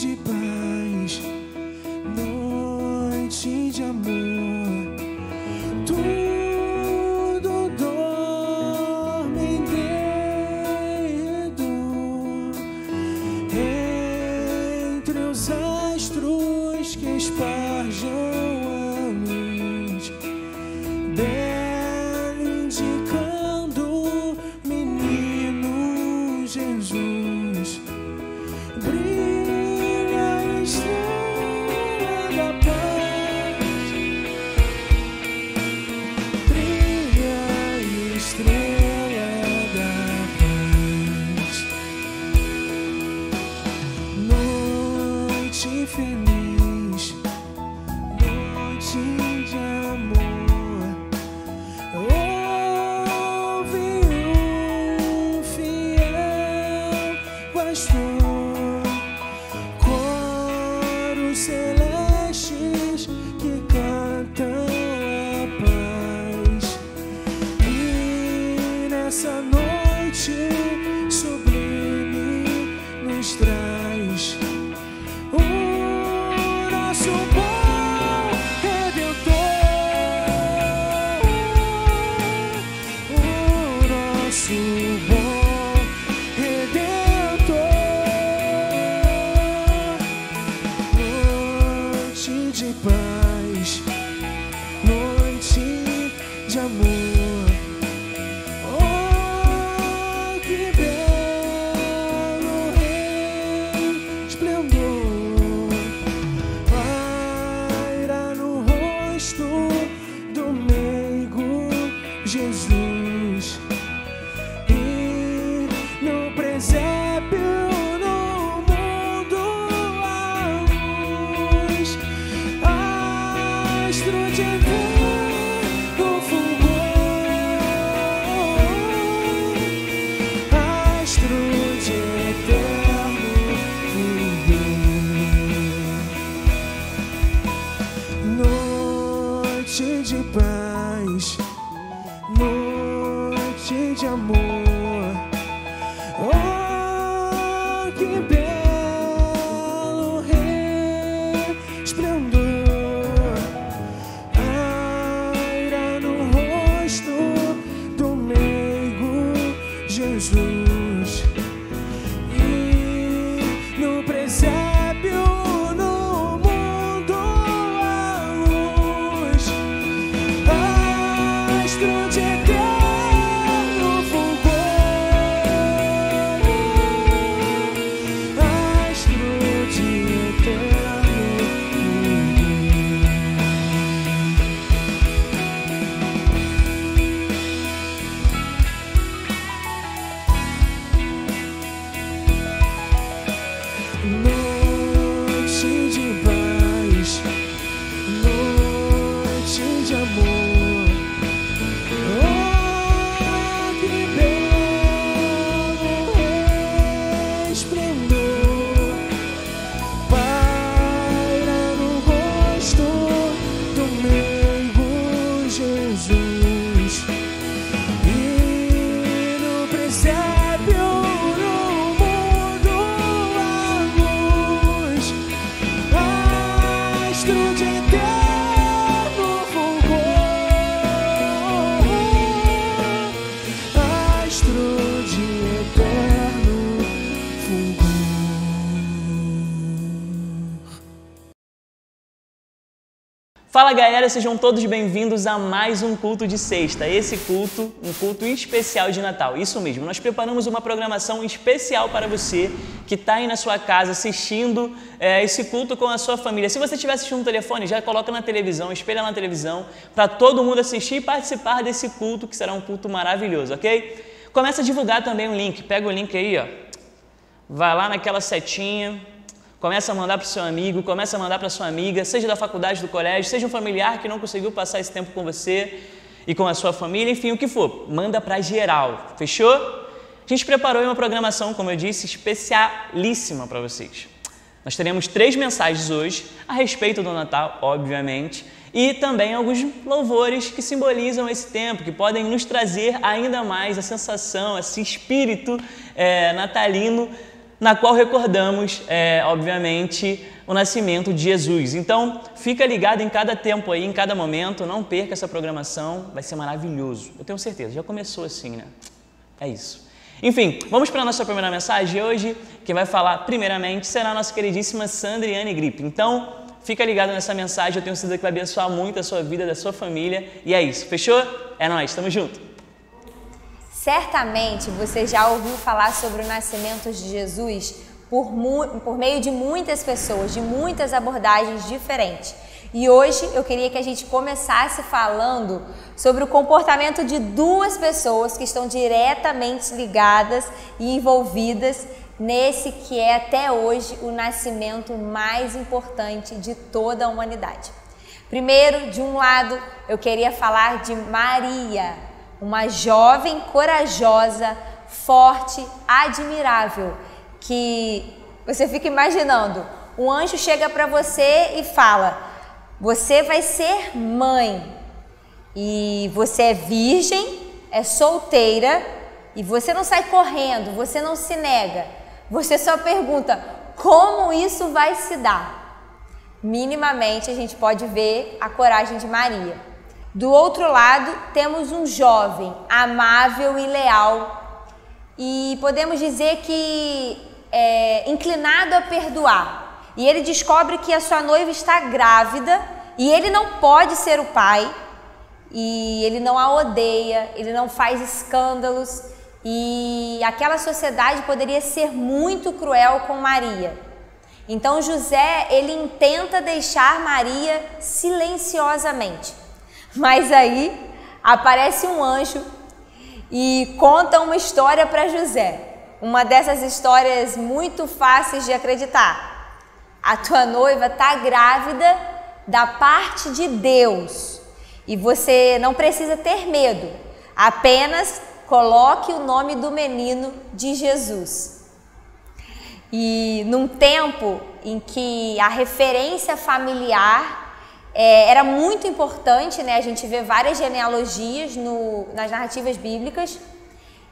de paz, noite de amor. Tudo dorme em redor, entre os astros que esparjam a luz, indicando o menino Jesus. Brilha a estrela da paz, brilha a estrela da paz. Noite feliz, noite de amor. Houve fiel pastor, coros celestes que cantam a paz. E nessa noite sublime nos traz o nosso bom Redentor, o nosso bom Redentor. Noite de paz, noite de amor. Oh, que belo resplendor paira no rosto do meigo Jesus. E no presépio, no mundo, a luz, astro de eterno fulgor, astro de eterno fulgor. Noite de paz, noite de amor. Oh, que belo resplendor paira no rosto do meigo Jesus. E no presépio, no mundo, a luz, astro de eterno fulgor, astro de eterno noite de paz, noite de amor. Oh, que belo resplendor paira no rosto do meigo Jesus. E no presépio, no mundo, a luz, astro de eterno fulgor, astro de eterno fulgor. Fala galera, sejam todos bem-vindos a mais um culto de sexta. Esse culto, um culto especial de Natal. Isso mesmo, nós preparamos uma programação especial para você que está aí na sua casa assistindo esse culto com a sua família. Se você estiver assistindo no telefone, já coloca na televisão, espelha na televisão, para todo mundo assistir e participar desse culto, que será um culto maravilhoso, ok? Começa a divulgar também o link, pega o link aí, ó, vai lá naquela setinha, começa a mandar para o seu amigo, começa a mandar para a sua amiga, seja da faculdade, do colégio, seja um familiar que não conseguiu passar esse tempo com você e com a sua família, enfim, o que for, manda para geral, fechou? A gente preparou uma programação, como eu disse, especialíssima para vocês. Nós teremos 3 mensagens hoje a respeito do Natal, obviamente, e também alguns louvores que simbolizam esse tempo, que podem nos trazer ainda mais a sensação, esse espírito natalino na qual recordamos, obviamente, o nascimento de Jesus. Então, fica ligado em cada tempo aí, em cada momento, não perca essa programação, vai ser maravilhoso. Eu tenho certeza, já começou assim, né? É isso. Enfim, vamos para a nossa primeira mensagem de hoje. Quem vai falar primeiramente será a nossa queridíssima Sandriane Gripe. Então, fica ligado nessa mensagem, eu tenho certeza que vai abençoar muito a sua vida, da sua família. E é isso, fechou? É nóis, tamo junto! Certamente você já ouviu falar sobre o nascimento de Jesus por meio de muitas pessoas, de muitas abordagens diferentes. E hoje eu queria que a gente começasse falando sobre o comportamento de duas pessoas que estão diretamente ligadas e envolvidas nesse que é até hoje o nascimento mais importante de toda a humanidade. Primeiro, de um lado, eu queria falar de Maria, uma jovem corajosa, forte, admirável, que você fica imaginando, um anjo chega para você e fala: você vai ser mãe e você é virgem, é solteira e você não sai correndo, você não se nega, você só pergunta como isso vai se dar. Minimamente a gente pode ver a coragem de Maria. Do outro lado temos um jovem amável e leal e podemos dizer que inclinado a perdoar, e ele descobre que a sua noiva está grávida e ele não pode ser o pai, e ele não a odeia, ele não faz escândalos, e aquela sociedade poderia ser muito cruel com Maria. Então José, ele intenta deixar Maria silenciosamente, mas aí aparece um anjo e conta uma história para José. Uma dessas histórias muito fáceis de acreditar. A tua noiva está grávida da parte de Deus e você não precisa ter medo, apenas coloque o nome do menino de Jesus. E num tempo em que a referência familiar era muito importante, né? A gente vê várias genealogias nas narrativas bíblicas,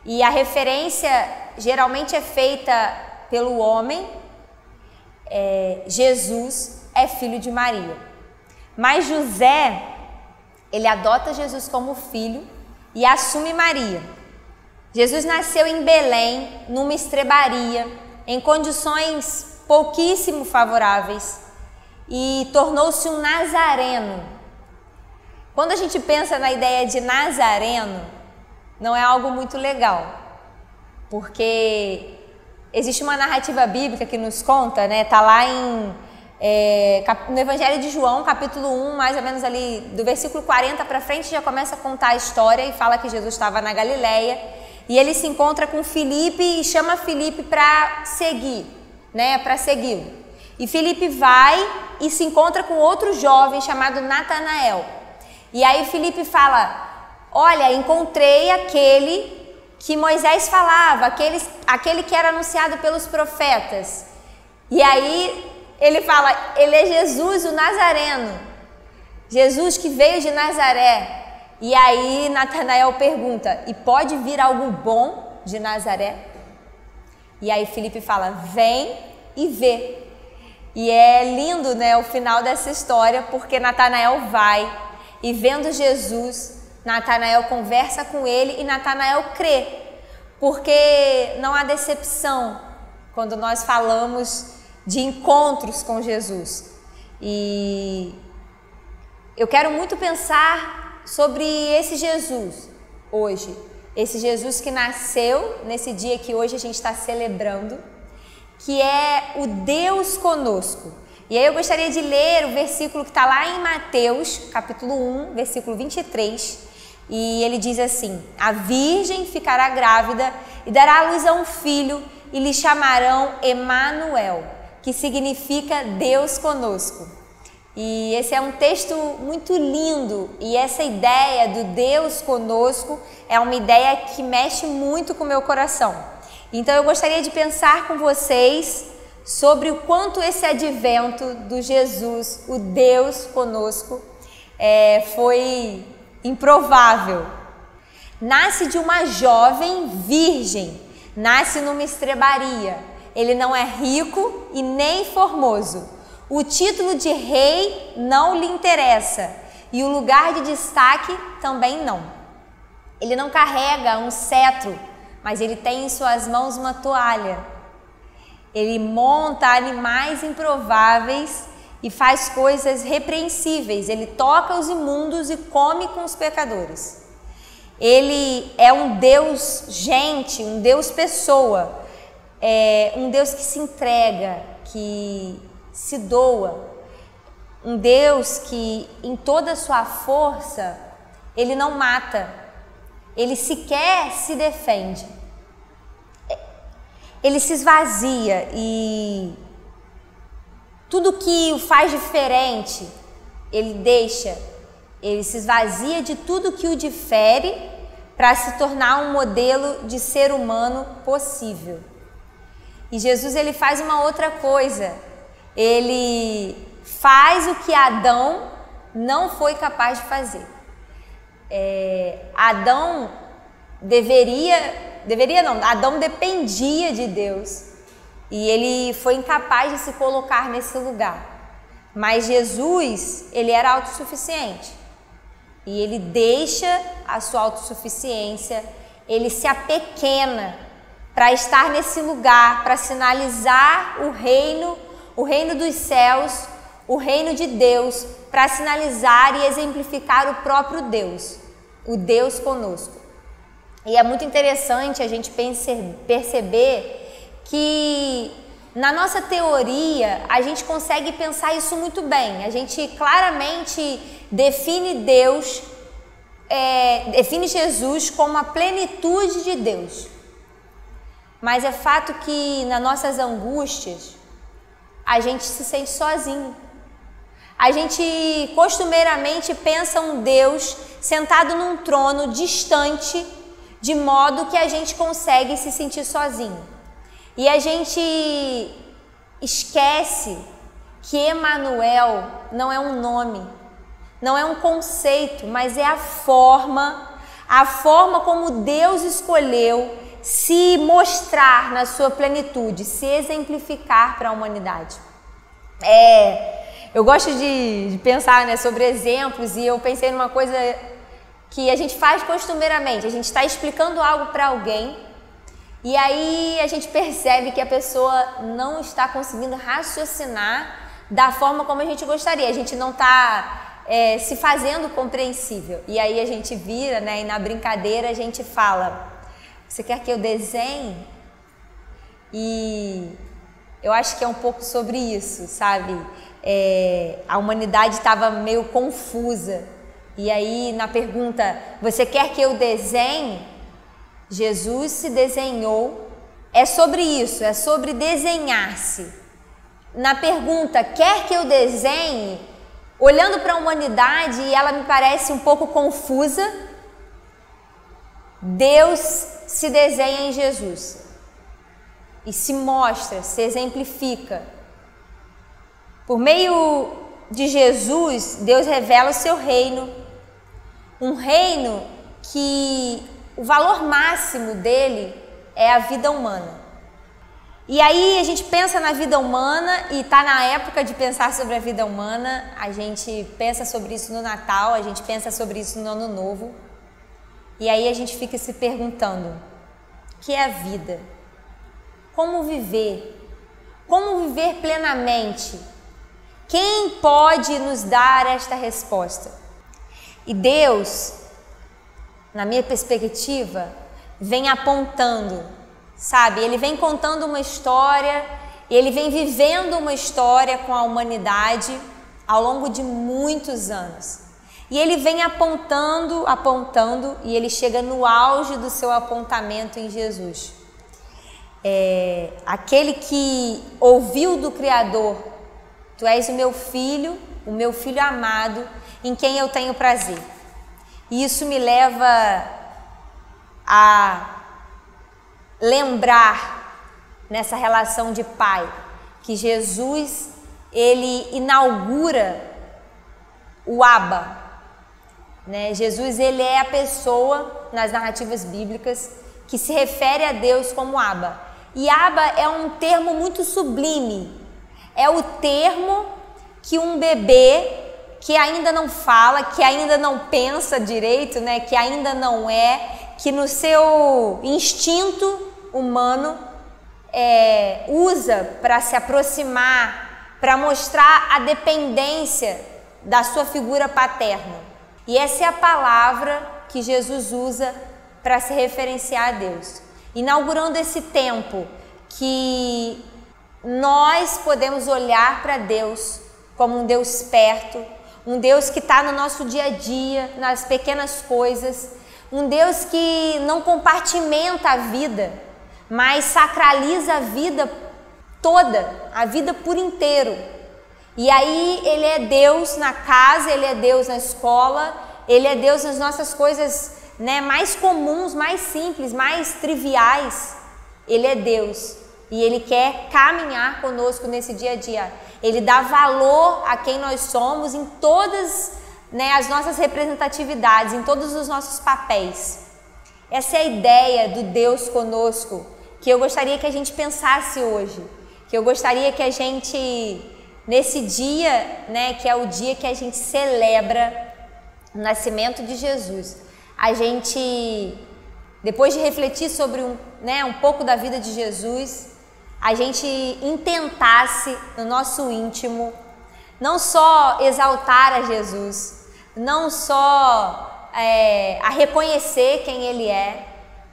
e a referência geralmente é feita pelo homem. Jesus é filho de Maria. Mas José, ele adota Jesus como filho e assume Maria. Jesus nasceu em Belém, numa estrebaria, em condições pouquíssimo favoráveis, e tornou-se um nazareno. Quando a gente pensa na ideia de nazareno, não é algo muito legal, porque existe uma narrativa bíblica que nos conta, né? Tá lá no Evangelho de João, capítulo 1, mais ou menos ali do versículo 40 para frente, já começa a contar a história e fala que Jesus estava na Galileia e ele se encontra com Filipe e chama Filipe para seguir, né? Para segui-lo. E Filipe vai e se encontra com outro jovem chamado Natanael. E aí Filipe fala: olha, encontrei aquele que Moisés falava, aquele que era anunciado pelos profetas. E aí ele fala: ele é Jesus, o Nazareno, Jesus que veio de Nazaré. E aí Natanael pergunta: e pode vir algo bom de Nazaré? E aí Filipe fala: vem e vê. E é lindo, né, o final dessa história, porque Natanael vai e, vendo Jesus, Natanael conversa com ele e Natanael crê, porque não há decepção quando nós falamos de encontros com Jesus. E eu quero muito pensar sobre esse Jesus hoje, esse Jesus que nasceu nesse dia que hoje a gente está celebrando, que é o Deus conosco. E aí eu gostaria de ler o versículo que está lá em Mateus, capítulo 1, versículo 23, e ele diz assim: a virgem ficará grávida e dará à luz a um filho e lhe chamarão Emanuel, que significa Deus conosco. E esse é um texto muito lindo, e essa ideia do Deus conosco é uma ideia que mexe muito com o meu coração. Então eu gostaria de pensar com vocês sobre o quanto esse advento do Jesus, o Deus conosco, foi improvável. Nasce de uma jovem virgem, nasce numa estrebaria. ele não é rico e nem formoso. O título de rei não lhe interessa e o lugar de destaque também não. Ele não carrega um cetro, mas ele tem em suas mãos uma toalha. Ele monta animais improváveis e faz coisas repreensíveis. Ele toca os imundos e come com os pecadores. Ele é um Deus gente, um Deus pessoa, um Deus que se entrega, que se doa, um Deus que em toda a sua força, ele não mata, ele sequer se defende, ele se esvazia e tudo que o faz diferente, ele deixa, ele se esvazia de tudo que o difere para se tornar um modelo de ser humano possível. E Jesus, ele faz uma outra coisa, ele faz o que Adão não foi capaz de fazer. Adão Adão dependia de Deus e ele foi incapaz de se colocar nesse lugar. Mas Jesus, ele era autossuficiente e ele deixa a sua autossuficiência, ele se apequena para estar nesse lugar, para sinalizar o reino dos céus, o reino de Deus, para sinalizar e exemplificar o próprio Deus, o Deus conosco. E é muito interessante a gente perceber que na nossa teoria a gente consegue pensar isso muito bem. A gente claramente define define Jesus como a plenitude de Deus. Mas é fato que nas nossas angústias a gente se sente sozinho. A gente costumeiramente pensa um Deus sentado num trono distante, de modo que a gente consegue se sentir sozinho. E a gente esquece que Emanuel não é um nome, não é um conceito, mas é a forma como Deus escolheu se mostrar na sua plenitude, se exemplificar para a humanidade. Eu gosto de pensar, né, sobre exemplos, e eu pensei numa coisa que a gente faz costumeiramente. A gente está explicando algo para alguém e aí a gente percebe que a pessoa não está conseguindo raciocinar da forma como a gente gostaria. A gente não está se fazendo compreensível. E aí a gente vira, né, e na brincadeira a gente fala: você quer que eu desenhe? E eu acho que é um pouco sobre isso, sabe? A humanidade estava meio confusa. E aí na pergunta, você quer que eu desenhe? Jesus se desenhou. É sobre isso, é sobre desenhar-se. Na pergunta, quer que eu desenhe? Olhando para a humanidade, e ela me parece um pouco confusa, Deus se desenha em Jesus e se mostra, se exemplifica. Por meio de Jesus, Deus revela o seu reino, um reino que o valor máximo dele é a vida humana. E aí a gente pensa na vida humana e está na época de pensar sobre a vida humana, a gente pensa sobre isso no Natal, a gente pensa sobre isso no Ano Novo. E aí a gente fica se perguntando, o que é a vida? Como viver? Como viver plenamente? Quem pode nos dar esta resposta? E Deus, na minha perspectiva, vem apontando, sabe? Ele vem contando uma história, ele vem vivendo uma história com a humanidade ao longo de muitos anos. E ele vem apontando, e ele chega no auge do seu apontamento em Jesus. Aquele que ouviu do Criador: tu és o meu filho amado, em quem eu tenho prazer. E isso me leva a lembrar, nessa relação de pai, que Jesus, ele inaugura o Abba, né? Jesus, ele é a pessoa nas narrativas bíblicas que se refere a Deus como Abba. E Abba é um termo muito sublime. É o termo que um bebê que ainda não fala, que ainda não pensa direito, né, que ainda não que no seu instinto humano usa para se aproximar, para mostrar a dependência da sua figura paterna. E essa é a palavra que Jesus usa para se referenciar a Deus, inaugurando esse tempo que nós podemos olhar para Deus como um Deus perto, um Deus que está no nosso dia a dia, nas pequenas coisas, um Deus que não compartimenta a vida, mas sacraliza a vida toda, a vida por inteiro. E aí Ele é Deus na casa, Ele é Deus na escola, Ele é Deus nas nossas coisas, né, mais comuns, mais simples, mais triviais. Ele é Deus e Ele quer caminhar conosco nesse dia a dia. Ele dá valor a quem nós somos em todas, né, as nossas representatividades, em todos os nossos papéis. Essa é a ideia do Deus conosco, que eu gostaria que a gente pensasse hoje, que eu gostaria que a gente, nesse dia, né, que é o dia que a gente celebra o nascimento de Jesus, a gente, depois de refletir sobre um pouco da vida de Jesus, a gente intentasse no nosso íntimo não só exaltar a Jesus, não só a reconhecer quem Ele é,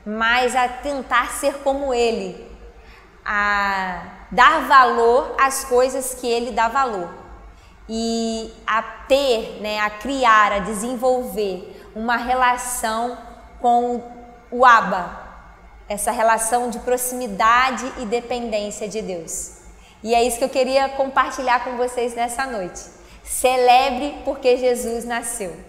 mas a tentar ser como Ele, a dar valor às coisas que Ele dá valor e a ter, né, a criar, a desenvolver uma relação com o Abba, essa relação de proximidade e dependência de Deus. E é isso que eu queria compartilhar com vocês nessa noite. Celebre porque Jesus nasceu.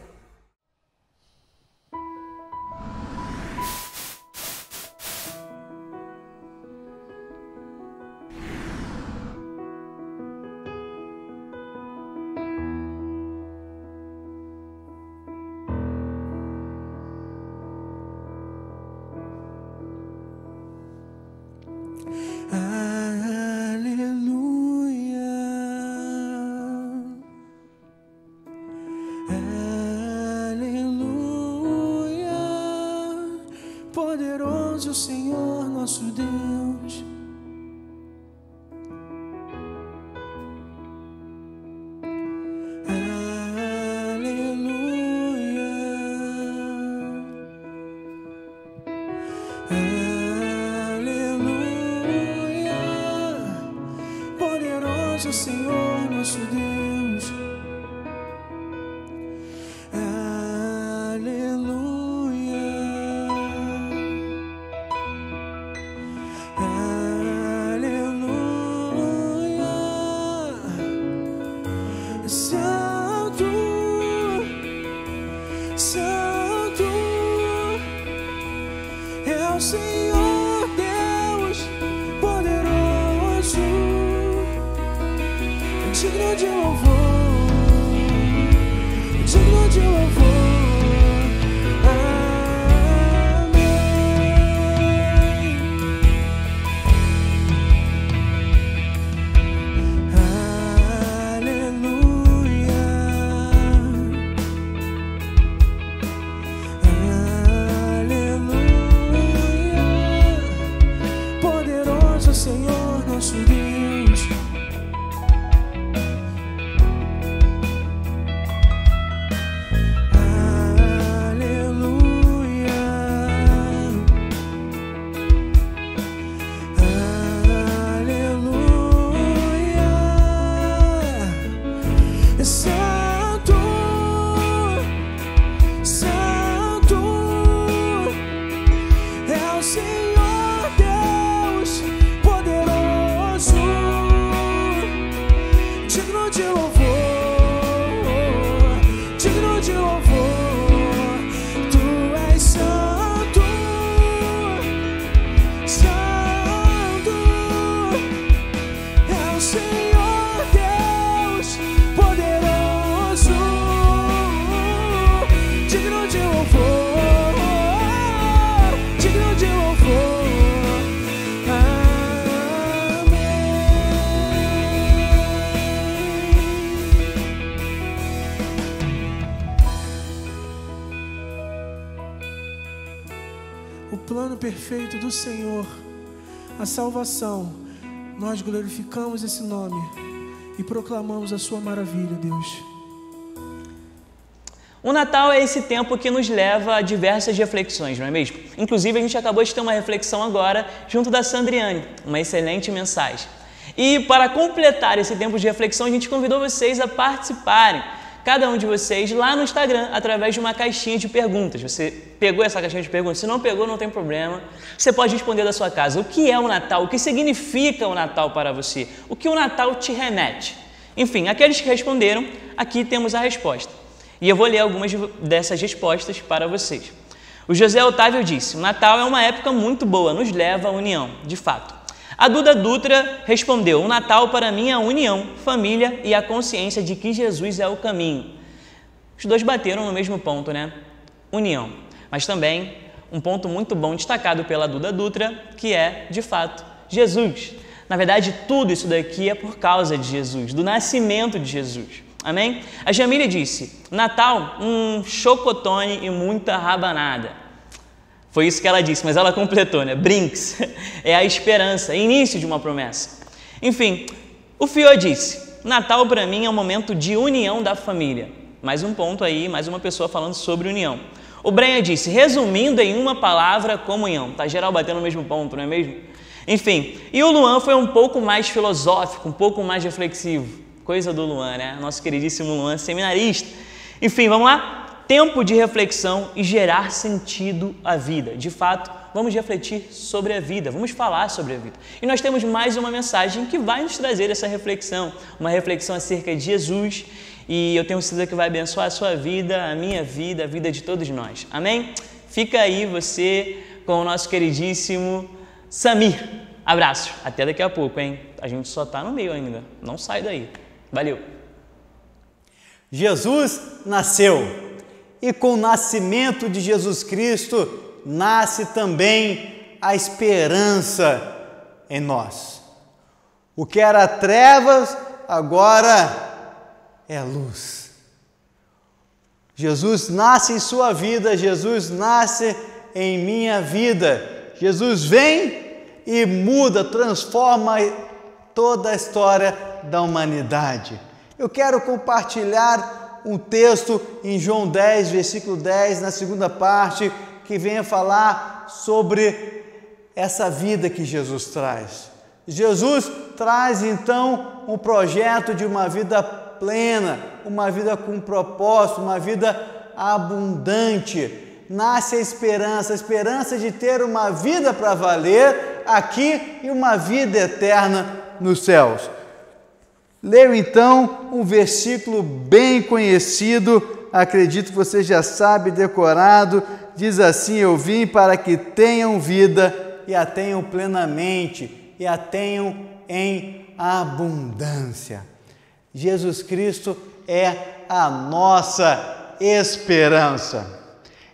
Poderoso Senhor nosso Deus, aleluia, aleluia, poderoso Senhor nosso Deus, Santo, Santo é o Senhor Deus poderoso, digno de louvor, digno de louvor. Senhor nosso Deus, aleluia, aleluia, Santo, Santo é o Senhor Deus poderoso, digno de louvor, digno de louvor. Tu és santo, santo é o Senhor Deus poderoso, digno de louvor, digno de louvor. plano perfeito do Senhor, a salvação, nós glorificamos esse nome e proclamamos a sua maravilha, Deus. O Natal é esse tempo que nos leva a diversas reflexões, não é mesmo? Inclusive, a gente acabou de ter uma reflexão agora junto da Sandriane, uma excelente mensagem. E para completar esse tempo de reflexão, a gente convidou vocês a participarem, cada um de vocês, lá no Instagram, através de uma caixinha de perguntas. Você pegou essa caixinha de perguntas? Se não pegou, não tem problema. Você pode responder da sua casa. O que é o Natal? O que significa o Natal para você? O que o Natal te remete? Enfim, aqueles que responderam, aqui temos a resposta. E eu vou ler algumas dessas respostas para vocês. O José Otávio disse: o Natal é uma época muito boa, nos leva à união, de fato. A Duda Dutra respondeu: o Natal para mim é a união, família e a consciência de que Jesus é o caminho. Os dois bateram no mesmo ponto, né? União. Mas também um ponto muito bom destacado pela Duda Dutra, que é, de fato, Jesus. Na verdade, tudo isso daqui é por causa de Jesus, do nascimento de Jesus. Amém? A Jamília disse: Natal, chocotone e muita rabanada. Foi isso que ela disse, mas ela completou, né? Brinks é a esperança, início de uma promessa. Enfim, o Fiô disse: Natal para mim é um momento de união da família. Mais um ponto aí, mais uma pessoa falando sobre união. O Brenha disse: resumindo em uma palavra, comunhão. Tá geral batendo no mesmo ponto, não é mesmo? Enfim, e o Luan foi um pouco mais filosófico, um pouco mais reflexivo. Coisa do Luan, né? Nosso queridíssimo Luan, seminarista. Enfim, vamos lá? Tempo de reflexão e gerar sentido à vida. De fato, vamos refletir sobre a vida, vamos falar sobre a vida. E nós temos mais uma mensagem que vai nos trazer essa reflexão, uma reflexão acerca de Jesus, e eu tenho certeza que vai abençoar a sua vida, a minha vida, a vida de todos nós. Amém? Fica aí você com o nosso queridíssimo Samir. Abraço. Até daqui a pouco, hein? A gente só está no meio ainda. Não sai daí. Valeu! Jesus nasceu e com o nascimento de Jesus Cristo nasce também a esperança em nós. O que era trevas agora é luz. Jesus nasce em sua vida, Jesus nasce em minha vida. Jesus vem e muda, transforma toda a história da humanidade. Eu quero compartilhar um texto em João 10, versículo 10, na segunda parte, que vem a falar sobre essa vida que Jesus traz. Jesus traz então um projeto de uma vida plena, uma vida com propósito, uma vida abundante. Nasce a esperança de ter uma vida para valer aqui e uma vida eterna nos céus. Leio então um versículo bem conhecido, acredito que você já sabe decorado, diz assim: eu vim para que tenham vida e a tenham plenamente, e a tenham em abundância. Jesus Cristo é a nossa esperança.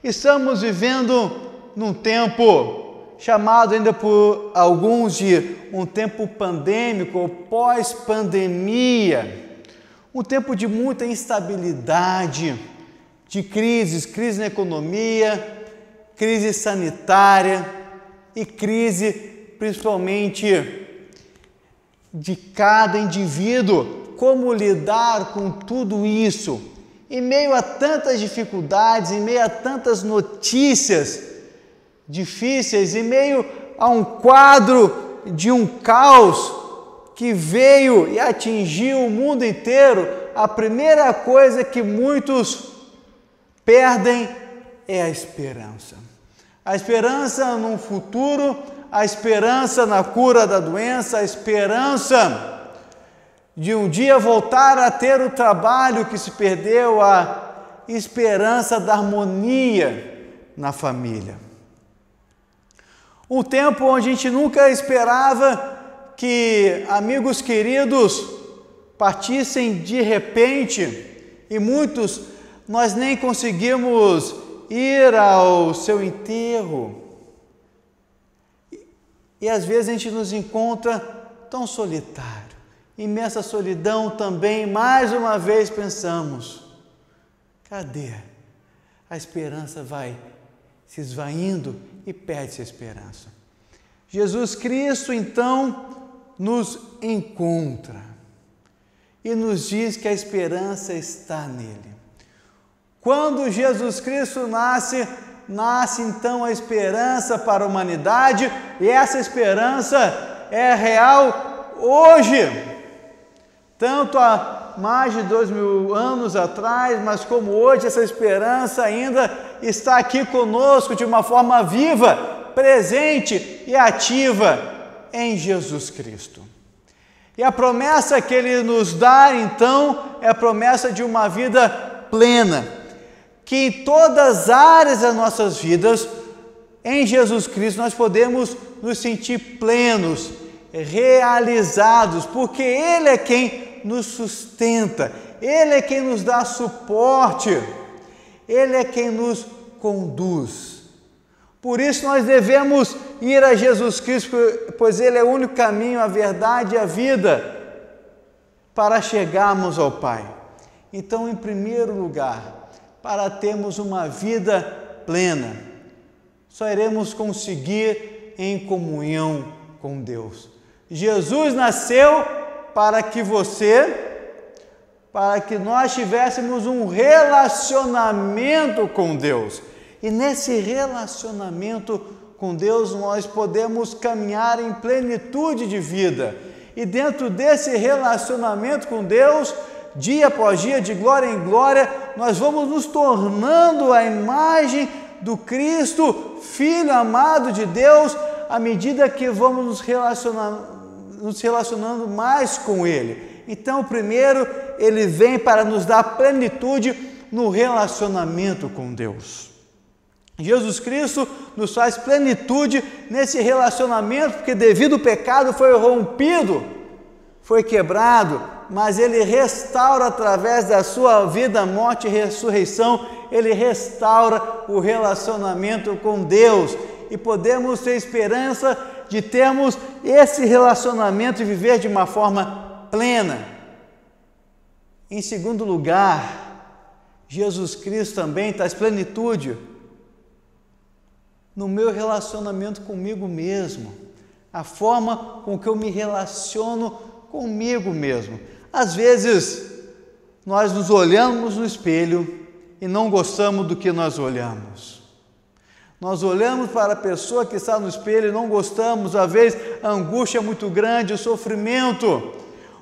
Estamos vivendo num tempo chamado ainda por alguns de um tempo pandêmico ou pós-pandemia, um tempo de muita instabilidade, de crise na economia, crise sanitária e crise principalmente de cada indivíduo, como lidar com tudo isso, em meio a tantas dificuldades, em meio a tantas notícias difíceis, em meio a um quadro de um caos que veio e atingiu o mundo inteiro. A primeira coisa que muitos perdem é a esperança. A esperança num futuro, a esperança na cura da doença, a esperança de um dia voltar a ter o trabalho que se perdeu, a esperança da harmonia na família. Um tempo onde a gente nunca esperava que amigos queridos partissem de repente, e muitos nós nem conseguimos ir ao seu enterro. E às vezes a gente nos encontra tão solitário, imensa solidão também. Mais uma vez pensamos: cadê? A esperança vai se esvaindo e perde-se a esperança. Jesus Cristo, então, nos encontra e nos diz que a esperança está nele. Quando Jesus Cristo nasce então a esperança para a humanidade, e essa esperança é real hoje, tanto há mais de 2000 anos atrás, mas como hoje essa esperança ainda está aqui conosco de uma forma viva, presente e ativa em Jesus Cristo. E a promessa que Ele nos dá, então, é a promessa de uma vida plena, que em todas as áreas das nossas vidas, em Jesus Cristo, nós podemos nos sentir plenos, realizados, porque Ele é quem nos sustenta, Ele é quem nos dá suporte, Ele é quem nos conduz. Por isso nós devemos ir a Jesus Cristo, pois Ele é o único caminho, a verdade e a vida para chegarmos ao Pai. Então, em primeiro lugar, para termos uma vida plena, só iremos conseguir em comunhão com Deus. Jesus nasceu para que nós tivéssemos um relacionamento com Deus. E nesse relacionamento com Deus nós podemos caminhar em plenitude de vida. E dentro desse relacionamento com Deus, dia após dia, de glória em glória, nós vamos nos tornando a imagem do Cristo, Filho amado de Deus, à medida que vamos nos relacionando mais com Ele. Então, primeiro, Ele vem para nos dar plenitude no relacionamento com Deus. Jesus Cristo nos faz plenitude nesse relacionamento, porque devido ao pecado foi rompido, foi quebrado, mas Ele restaura através da sua vida, morte e ressurreição, Ele restaura o relacionamento com Deus e podemos ter esperança de termos esse relacionamento e viver de uma forma plena. Em segundo lugar, Jesus Cristo também traz plenitude no meu relacionamento comigo mesmo, a forma com que eu me relaciono comigo mesmo. Às vezes, nós nos olhamos no espelho e não gostamos do que nós olhamos. Nós olhamos para a pessoa que está no espelho e não gostamos, às vezes a angústia é muito grande, o sofrimento.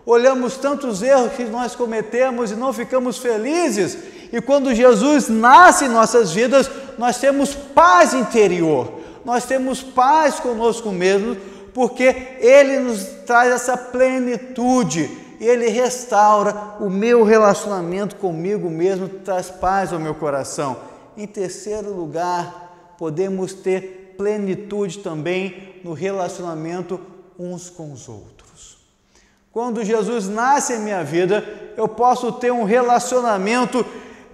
Olhamos tantos erros que nós cometemos e não ficamos felizes. E quando Jesus nasce em nossas vidas, nós temos paz interior, nós temos paz conosco mesmo, porque Ele nos traz essa plenitude, Ele restaura o meu relacionamento comigo mesmo, traz paz ao meu coração. Em terceiro lugar, podemos ter plenitude também no relacionamento uns com os outros. Quando Jesus nasce em minha vida, eu posso ter um relacionamento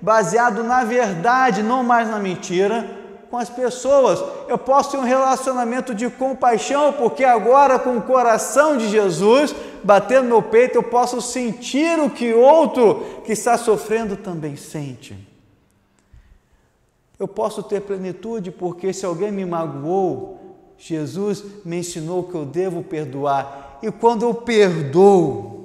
baseado na verdade, não mais na mentira, com as pessoas. Eu posso ter um relacionamento de compaixão, porque agora com o coração de Jesus batendo no meu peito, eu posso sentir o que outro que está sofrendo também sente. Eu posso ter plenitude, porque se alguém me magoou, Jesus me ensinou que eu devo perdoar. E quando eu perdoo,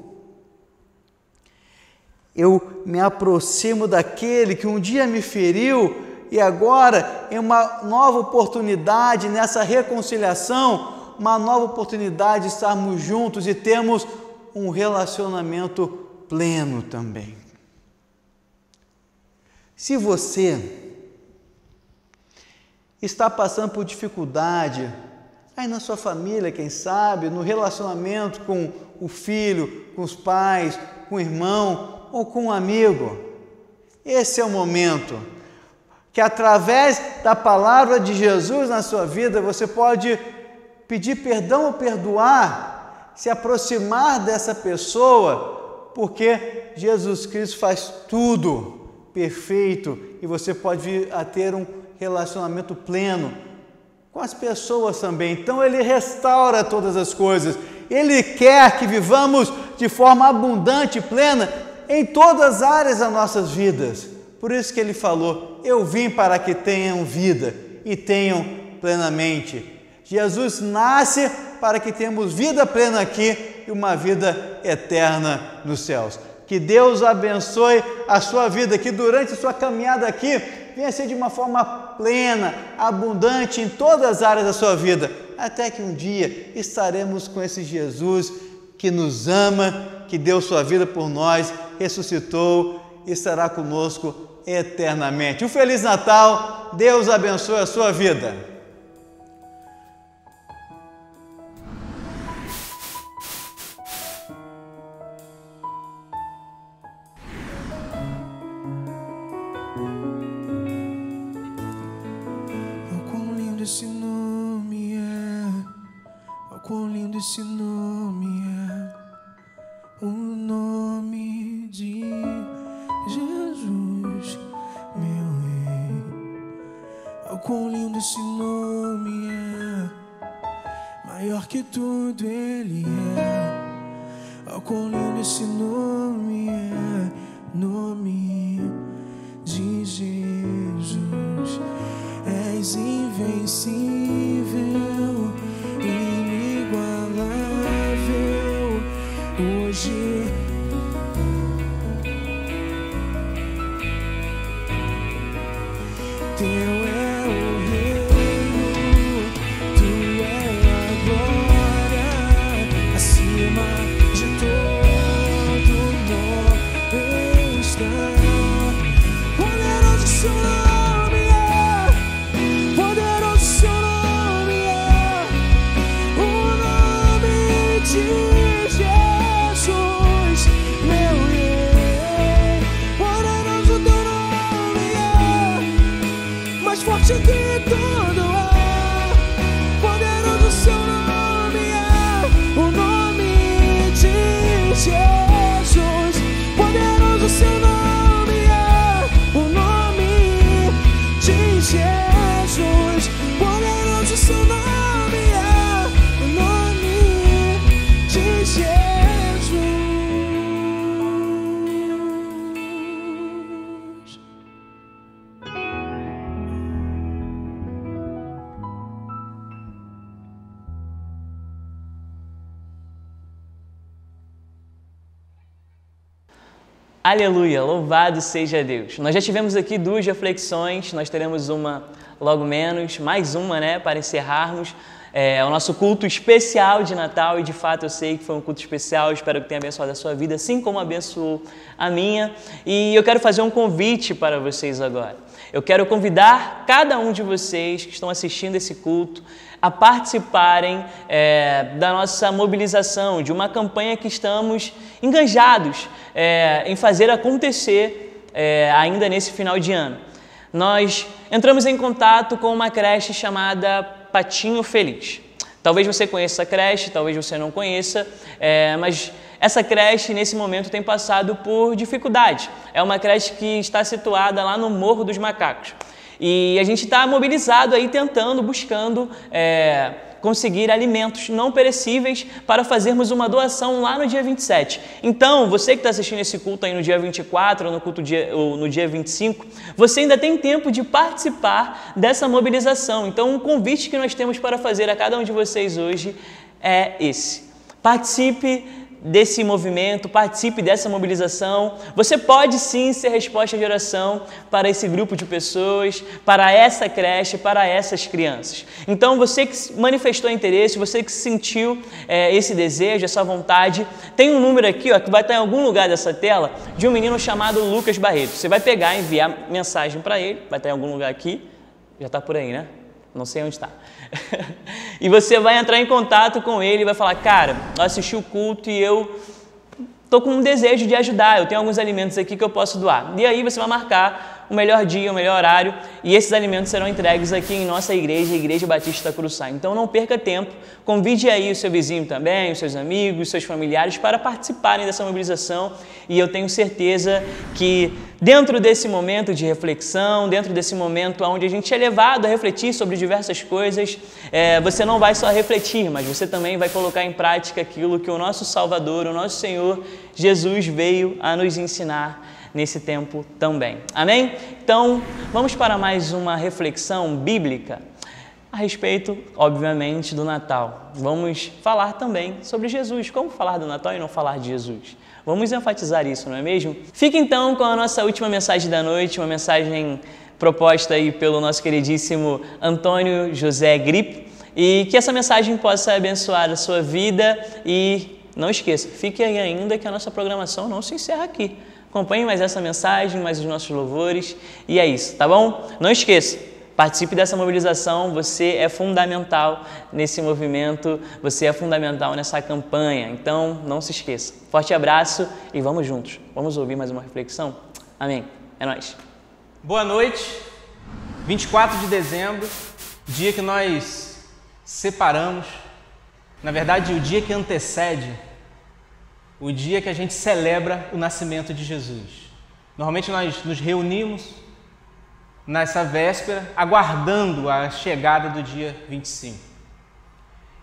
eu me aproximo daquele que um dia me feriu e agora, em uma nova oportunidade, nessa reconciliação, uma nova oportunidade de estarmos juntos e termos um relacionamento pleno também. Se você está passando por dificuldade, aí na sua família, quem sabe, no relacionamento com o filho, com os pais, com o irmão, ou com um amigo, esse é o momento que através da palavra de Jesus na sua vida, você pode pedir perdão ou perdoar, se aproximar dessa pessoa, porque Jesus Cristo faz tudo perfeito e você pode vir a ter um relacionamento pleno com as pessoas também. Então Ele restaura todas as coisas, Ele quer que vivamos de forma abundante e plena em todas as áreas das nossas vidas. Por isso que Ele falou, eu vim para que tenham vida e tenham plenamente. Jesus nasce para que tenhamos vida plena aqui e uma vida eterna nos céus. Que Deus abençoe a sua vida, que durante a sua caminhada aqui venha ser de uma forma plena, abundante em todas as áreas da sua vida, até que um dia estaremos com esse Jesus que nos ama, que deu sua vida por nós, ressuscitou e estará conosco eternamente. Um Feliz Natal, Deus abençoe a sua vida. Esse nome oh, quão lindo esse nome o nome de Jesus, meu Rei. Oh, quão lindo esse nome maior que tudo Ele oh, quão lindo esse nome nome de Jesus. És invencível, inigualável, hoje teu é o reino, tu é a glória, acima de todo nome está. Poderoso seu nome. Forte que tudo poderoso seu nome o nome de Jesus. Poderoso seu nome o nome de Jesus. Poderoso seu nome o nome de Jesus. Aleluia, louvado seja Deus. Nós já tivemos aqui 2 reflexões, nós teremos uma logo menos, mais uma, né, para encerrarmos o nosso culto especial de Natal, e de fato eu sei que foi um culto especial, espero que tenha abençoado a sua vida, assim como abençoou a minha. E eu quero fazer um convite para vocês agora. Eu quero convidar cada um de vocês que estão assistindo esse culto a participarem da nossa mobilização, de uma campanha que estamos engajados em fazer acontecer ainda nesse final de ano. Nós entramos em contato com uma creche chamada Patinho Feliz. Talvez você conheça essa creche, talvez você não conheça, mas essa creche nesse momento tem passado por dificuldade. É uma creche que está situada lá no Morro dos Macacos. E a gente está mobilizado aí buscando conseguir alimentos não perecíveis para fazermos uma doação lá no dia 27. Então, você que está assistindo esse culto aí no dia 24 ou no dia 25, você ainda tem tempo de participar dessa mobilização. Então, um convite que nós temos para fazer a cada um de vocês hoje é esse. Participe desse movimento, participe dessa mobilização. Você pode sim ser resposta de oração para esse grupo de pessoas, para essa creche, para essas crianças. Então, você que manifestou interesse, você que sentiu esse desejo, essa vontade, tem um número aqui, ó, que vai estar em algum lugar dessa tela, de um menino chamado Lucas Barreto. Você vai pegar e enviar mensagem para ele, vai estar em algum lugar aqui, já está por aí, né? Não sei onde está. E você vai entrar em contato com ele e vai falar: cara, eu assisti o culto e eu estou com um desejo de ajudar, eu tenho alguns alimentos aqui que eu posso doar. E aí você vai marcar o melhor dia, o melhor horário, e esses alimentos serão entregues aqui em nossa igreja, a Igreja Batista Curuçá. Então não perca tempo, convide aí o seu vizinho também, os seus amigos, os seus familiares para participarem dessa mobilização, e eu tenho certeza que dentro desse momento de reflexão, dentro desse momento onde a gente é levado a refletir sobre diversas coisas, você não vai só refletir, mas você também vai colocar em prática aquilo que o nosso Salvador, o nosso Senhor Jesus veio a nos ensinar nesse tempo também. Amém? Então, vamos para mais uma reflexão bíblica a respeito, obviamente, do Natal. Vamos falar também sobre Jesus. Como falar do Natal e não falar de Jesus? Vamos enfatizar isso, não é mesmo? Fique então com a nossa última mensagem da noite, uma mensagem proposta aí pelo nosso queridíssimo Antônio José Grip, e que essa mensagem possa abençoar a sua vida. E não esqueça, fique aí ainda que a nossa programação não se encerra aqui. Acompanhe mais essa mensagem, mais os nossos louvores, e é isso, tá bom? Não esqueça, participe dessa mobilização, você é fundamental nesse movimento, você é fundamental nessa campanha, então não se esqueça. Forte abraço e vamos juntos. Vamos ouvir mais uma reflexão? Amém. É nóis. Boa noite, 24 de dezembro, dia que nós separamos, na verdade o dia que antecede o dia que a gente celebra o nascimento de Jesus. Normalmente nós nos reunimos nessa véspera, aguardando a chegada do dia 25.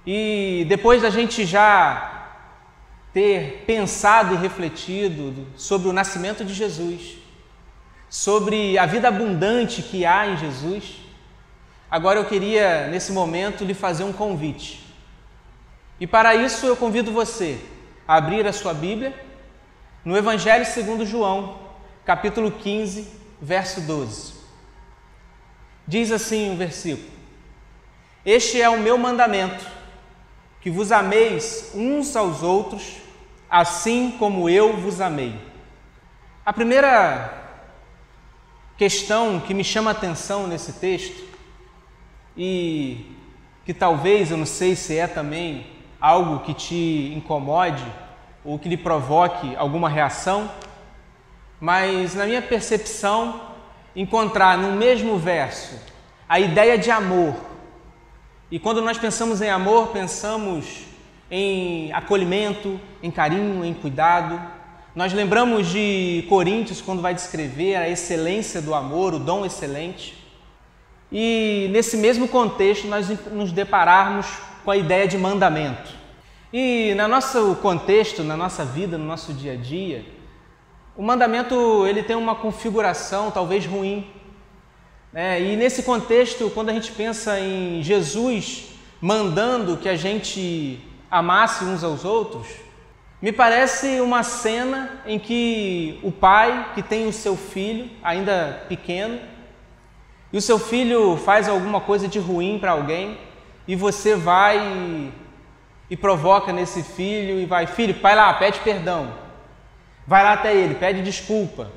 E depois da gente já ter pensado e refletido sobre o nascimento de Jesus, sobre a vida abundante que há em Jesus, agora eu queria, nesse momento, lhe fazer um convite. E para isso eu convido você a abrir a sua Bíblia no Evangelho segundo João, capítulo 15, verso 12. Diz assim o versículo: Este é o meu mandamento, que vos ameis uns aos outros, assim como eu vos amei. A primeira questão que me chama a atenção nesse texto, e que talvez, eu não sei se é também algo que te incomode ou que lhe provoque alguma reação, mas na minha percepção, encontrar no mesmo verso a ideia de amor. E quando nós pensamos em amor, pensamos em acolhimento, em carinho, em cuidado. Nós lembramos de Coríntios quando vai descrever a excelência do amor, o dom excelente. E nesse mesmo contexto nós nos depararmos com a ideia de mandamento. E no nosso contexto, na nossa vida, no nosso dia a dia, o mandamento ele tem uma configuração talvez ruim. E nesse contexto, quando a gente pensa em Jesus mandando que a gente amasse uns aos outros, me parece uma cena em que o pai que tem o seu filho ainda pequeno, e o seu filho faz alguma coisa de ruim para alguém, e você vai e provoca nesse filho e vai: filho, vai lá, pede perdão. Vai lá até ele, pede desculpa.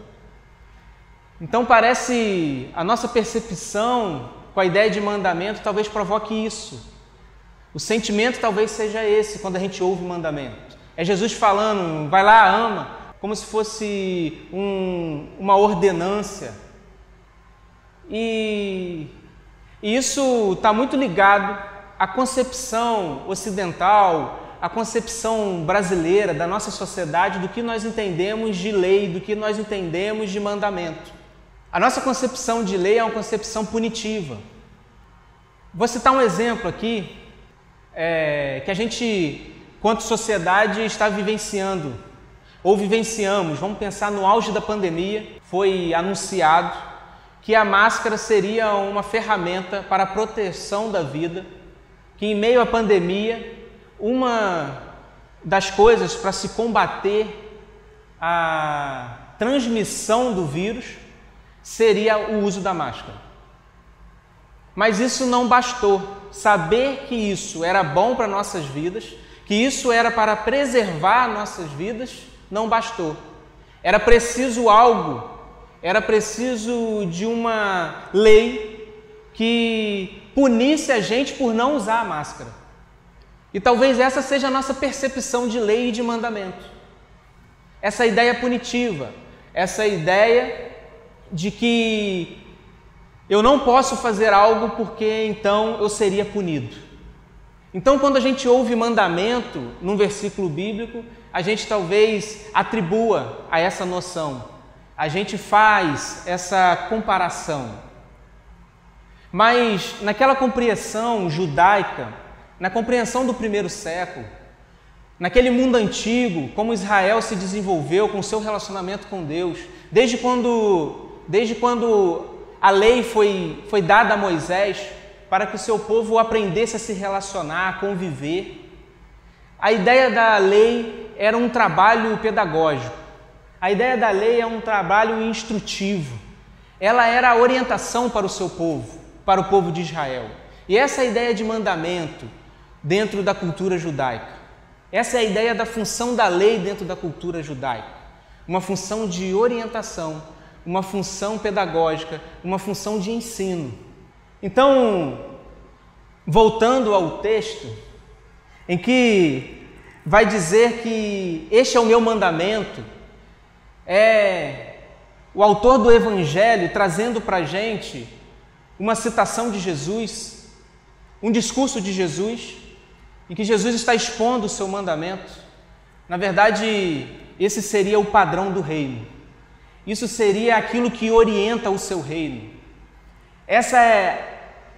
Então parece, a nossa percepção com a ideia de mandamento talvez provoque isso. O sentimento talvez seja esse quando a gente ouve o mandamento. É Jesus falando: vai lá, ama, como se fosse uma ordenância. E isso está muito ligado à concepção ocidental, à concepção brasileira da nossa sociedade, do que nós entendemos de lei, do que nós entendemos de mandamento. A nossa concepção de lei é uma concepção punitiva. Vou citar um exemplo aqui, que a gente, quanto sociedade, está vivenciando, ou vivenciamos. Vamos pensar no auge da pandemia, foi anunciado que a máscara seria uma ferramenta para a proteção da vida, que em meio à pandemia, uma das coisas para se combater a transmissão do vírus seria o uso da máscara. Mas isso não bastou. Saber que isso era bom para nossas vidas, que isso era para preservar nossas vidas, não bastou. Era preciso algo, era preciso de uma lei que punisse a gente por não usar a máscara. E talvez essa seja a nossa percepção de lei e de mandamento. Essa ideia punitiva, essa ideia de que eu não posso fazer algo porque então eu seria punido. Então, quando a gente ouve mandamento num versículo bíblico, a gente talvez atribua a essa noção, a gente faz essa comparação. Mas naquela compreensão judaica, na compreensão do primeiro século, naquele mundo antigo, como Israel se desenvolveu com o seu relacionamento com Deus, desde quando a lei foi dada a Moisés para que o seu povo aprendesse a se relacionar, a conviver. A ideia da lei era um trabalho pedagógico. A ideia da lei é um trabalho instrutivo. Ela era a orientação para o seu povo, para o povo de Israel. E essa é a ideia de mandamento dentro da cultura judaica. Essa é a ideia da função da lei dentro da cultura judaica. Uma função de orientação, uma função pedagógica, uma função de ensino. Então, voltando ao texto, em que vai dizer que este é o meu mandamento, é o autor do Evangelho trazendo para a gente uma citação de Jesus, um discurso de Jesus, em que Jesus está expondo o seu mandamento. Na verdade, esse seria o padrão do reino. Isso seria aquilo que orienta o seu reino. Essa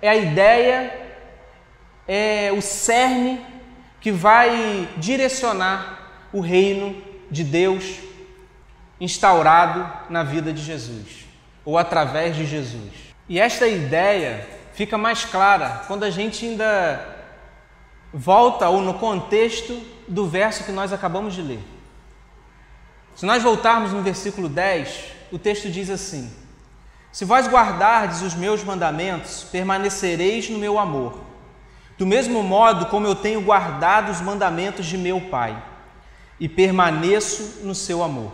é a ideia, é o cerne que vai direcionar o reino de Deus instaurado na vida de Jesus, ou através de Jesus. E esta ideia fica mais clara quando a gente ainda volta ou no contexto do verso que nós acabamos de ler. Se nós voltarmos no versículo 10, o texto diz assim: se vós guardardes os meus mandamentos, permanecereis no meu amor, do mesmo modo como eu tenho guardado os mandamentos de meu Pai, e permaneço no seu amor.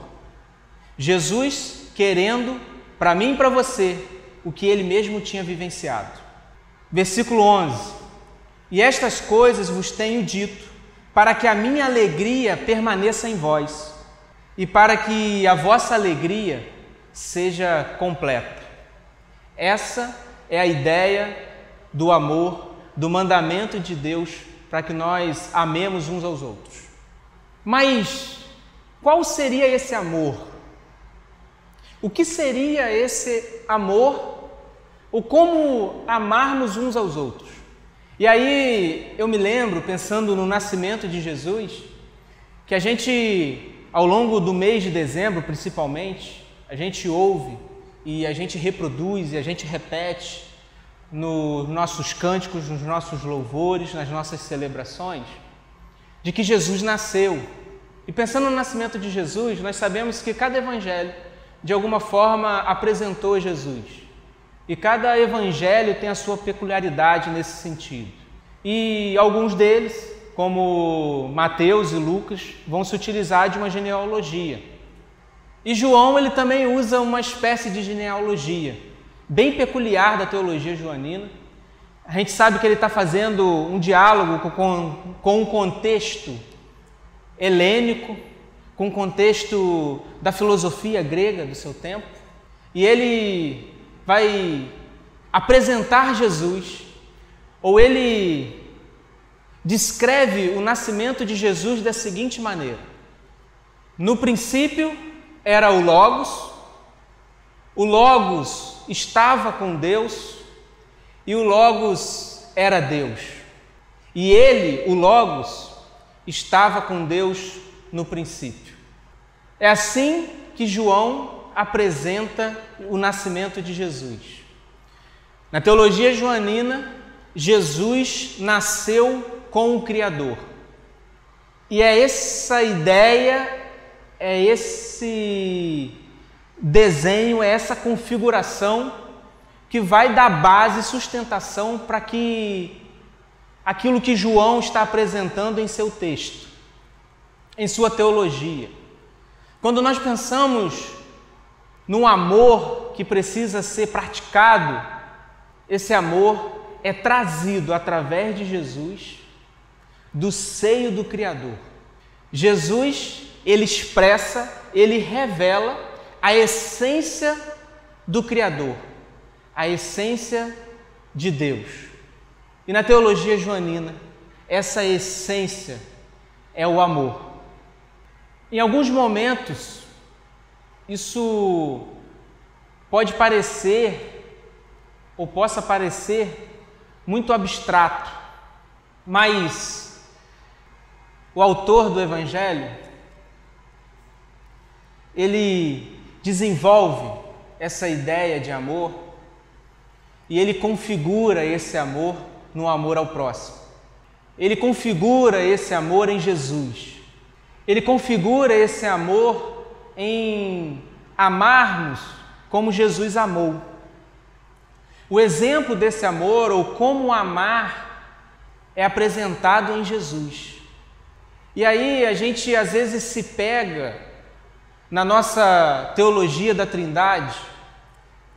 Jesus querendo para mim e para você o que ele mesmo tinha vivenciado. Versículo 11: e estas coisas vos tenho dito, para que a minha alegria permaneça em vós, e para que a vossa alegria seja completa. Essa é a ideia do amor, do mandamento de Deus para que nós amemos uns aos outros. Mas qual seria esse amor? O que seria esse amor? Ou como amarmos uns aos outros? E aí eu me lembro, pensando no nascimento de Jesus, que a gente, ao longo do mês de dezembro principalmente, a gente ouve e a gente reproduz e a gente repete nos nossos cânticos, nos nossos louvores, nas nossas celebrações, de que Jesus nasceu. E pensando no nascimento de Jesus, nós sabemos que cada evangelho, de alguma forma, apresentou Jesus. E cada evangelho tem a sua peculiaridade nesse sentido. E alguns deles, como Mateus e Lucas, vão se utilizar de uma genealogia. E João, ele também usa uma espécie de genealogia, bem peculiar da teologia joanina. A gente sabe que ele está fazendo um diálogo com um contexto helênico, com o contexto da filosofia grega do seu tempo. E ele vai apresentar Jesus, ou ele descreve o nascimento de Jesus da seguinte maneira: no princípio era o Logos estava com Deus e o Logos era Deus. E ele, o Logos, estava com Deus no princípio. É assim que João apresenta o nascimento de Jesus. Na teologia joanina, Jesus nasceu com o Criador. E é essa ideia, é esse desenho, é essa configuração que vai dar base e sustentação para que aquilo que João está apresentando em seu texto, em sua teologia. Quando nós pensamos no amor que precisa ser praticado, esse amor é trazido através de Jesus do seio do Criador. Jesus, ele expressa, ele revela a essência do Criador, a essência de Deus. E na teologia joanina, essa essência é o amor. Em alguns momentos, isso pode parecer, ou possa parecer, muito abstrato, mas o autor do Evangelho, ele desenvolve essa ideia de amor e ele configura esse amor no amor ao próximo. Ele configura esse amor em Jesus. Ele configura esse amor em amarmos como Jesus amou. O exemplo desse amor, ou como amar, é apresentado em Jesus. E aí a gente às vezes se pega na nossa teologia da Trindade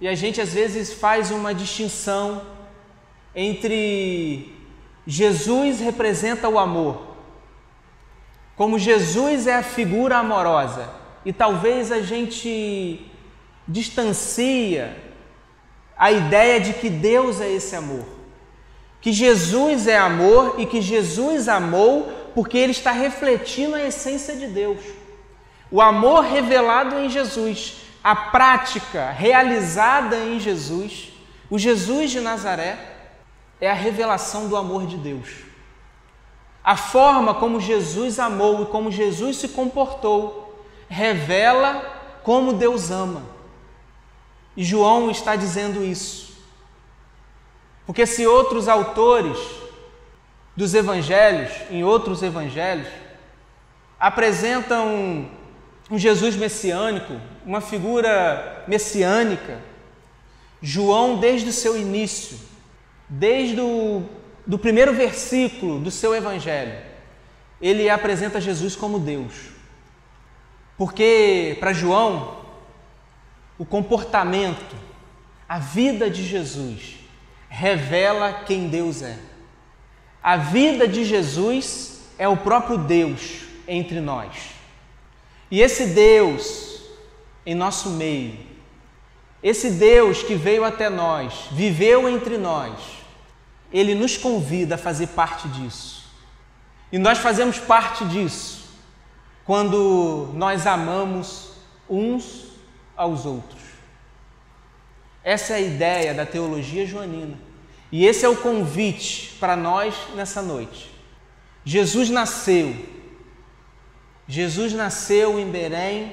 e a gente às vezes faz uma distinção entre Jesus representa o amor, como Jesus é a figura amorosa, e talvez a gente distancia a ideia de que Deus é esse amor, que Jesus é amor e que Jesus amou porque Ele está refletindo a essência de Deus. O amor revelado em Jesus, a prática realizada em Jesus, o Jesus de Nazaré, é a revelação do amor de Deus. A forma como Jesus amou e como Jesus se comportou revela como Deus ama. E João está dizendo isso. Porque se outros autores dos evangelhos, em outros evangelhos, apresentam um Jesus messiânico, uma figura messiânica, João, desde o seu início, desde do primeiro versículo do seu evangelho, ele apresenta Jesus como Deus. Porque para João, o comportamento, a vida de Jesus revela quem Deus é. A vida de Jesus é o próprio Deus entre nós. E esse Deus em nosso meio, esse Deus que veio até nós, viveu entre nós, Ele nos convida a fazer parte disso. E nós fazemos parte disso quando nós amamos uns aos outros. Essa é a ideia da teologia joanina. E esse é o convite para nós nessa noite. Jesus nasceu em Belém,